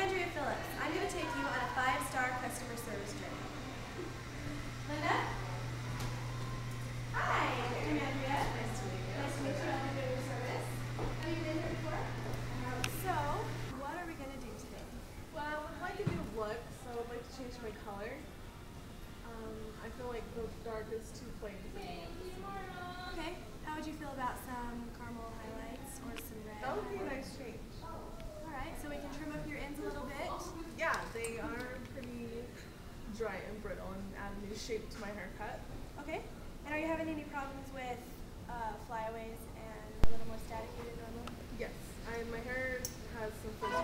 Andrea Phillips. I'm going to take you on a 5-star customer service journey. Linda? Hi, I'm Andrea. Nice to meet you. Nice to meet you. I'm doing your service. Have you been here before? So, what are we going to do today? Well, I'd like a new look, so I'd like to change my color. I feel like the dark is too plain for me. Okay. How would you feel about some caramel highlights or some red? That would be a nice change. Alright, so we can trim up your ends a little bit. Yeah, they are pretty dry and brittle and add a new shape to my haircut. Okay. And are you having any problems with flyaways and a little more staticky than normal? Yes, my hair has some frizz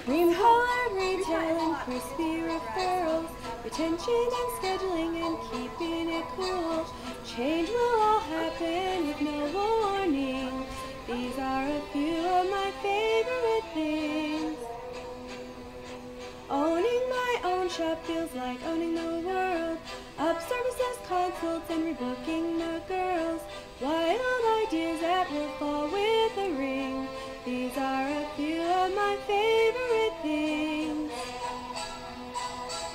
Cream color, retail and crispy referrals, retention and scheduling and keeping it cool. Change will all happen with no warning. These are a few of my favorite things. Owning my own shop feels like owning the world. Up services, consults, and rebooking the girls. Wild ideas that will fall with a ring. These are a few of my favorite things.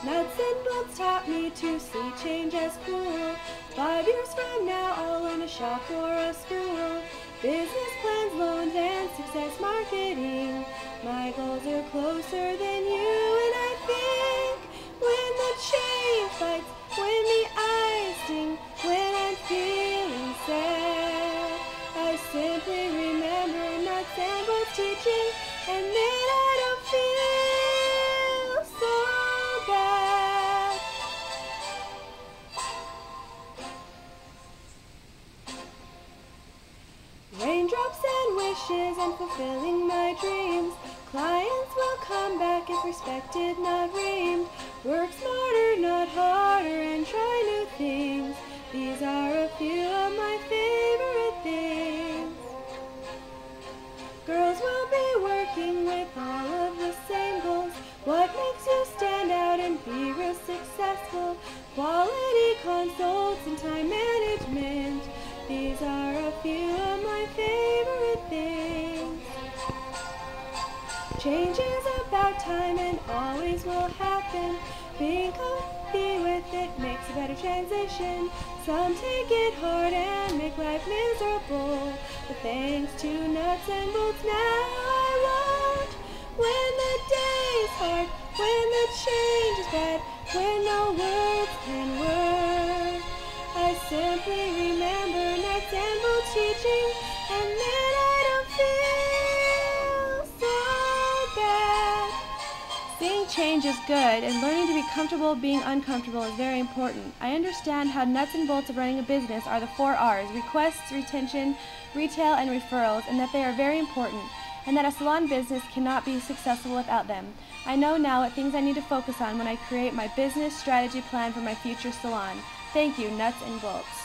Nuts and bolts taught me to see change as cool. 5 years from now I'll own a shop or a school. Business plans, loans, and success marketing. My goals are closer than you, and I think when the change bites, when the eyes sting, when I'm feeling sad, I simply remember nuts and bolts teaching, and then I don't feel so bad. Raindrops and wishes and fulfilling my dreams. Clients will come back if respected, not reamed. Work smarter, not harder, and try new things. These are a few of my favorite things. Girls will be working with all of the same goals. What makes you stand out and be real successful? Quality consults and time management. These are a few of my favorite things. Change is about time and always will happen. Being comfy with it makes a better transition. Some take it hard and make life miserable. But thanks to nuts and bolts now I won't. When the day is hard, when the change is bad, when no words can work, I simply remember nuts and bolts teaching, and then I don't feel so bad. Seeing change is good, and learning to be comfortable being uncomfortable is very important. I understand how nuts and bolts of running a business are the 4 R's: requests, retention, retail, and referrals, and that they are very important, and that a salon business cannot be successful without them. I know now what things I need to focus on when I create my business strategy plan for my future salon. Thank you, nuts and bolts.